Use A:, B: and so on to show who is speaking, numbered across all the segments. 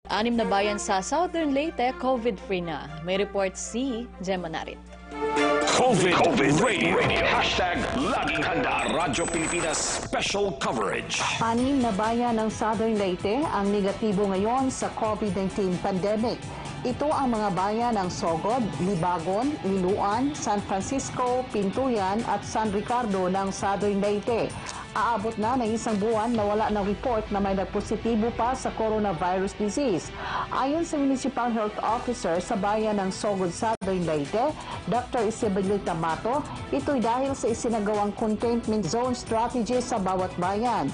A: Anim na bayan sa Southern Leyte, COVID-free na. May report si Gemma Narit.
B: COVID Radio. Hashtag Laging Handa. Radyo Pilipinas Special Coverage.
C: Anim na bayan ng Southern Leyte ang negatibo ngayon sa COVID-19 pandemic. Ito ang mga bayan ng Sogod, Libagon, Liloan, San Francisco, Pintuyan at San Ricardo ng Southern Leyte. Aabot na ng isang buwan na wala ng report na may nagpositibo pa sa coronavirus disease. Ayon sa Municipal Health Officer sa bayan ng Sogod, Southern Leyte, Dr. Isabelita Mato, ito'y dahil sa isinagawang containment zone strategy sa bawat bayan.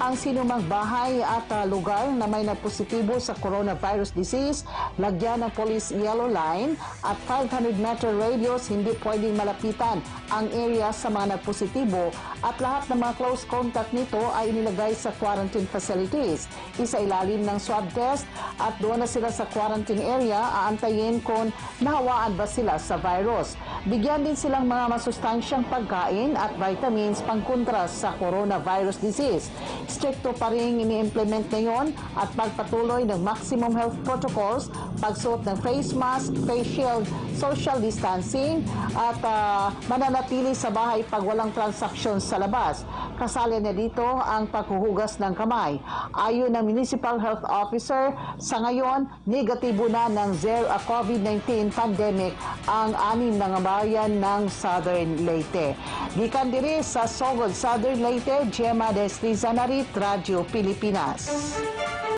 C: Ang sinumang bahay at lugar na may nagpositibo sa coronavirus disease, lagyan ng police yellow line at 500-meter radius, hindi pwedeng malapitan ang area sa mga nagpositibo at lahat ng mga close contact nito ay inilagay sa quarantine facilities. Isa ilalim ng swab test at doon na sila sa quarantine area, aantayin kung nahawaan ba sila sa virus. Bigyan din silang mga masustansyang pagkain at vitamins pangkontra sa coronavirus disease. Stricto pa rin ini-implement ngayon at pagpatuloy ng maximum health protocols, pagsuot ng face mask, face shield, social distancing at mananatili sa bahay pag walang transaksyon sa labas. Kasali na dito ang paghuhugas ng kamay. Ayon ng Municipal Health Officer, sa ngayon, negatibo na ng COVID-19 pandemic ang anim na bayan ng Southern Leyte. Gikan diri sa Sogod, Southern Leyte, Gemma Narit, Radyo Pilipinas.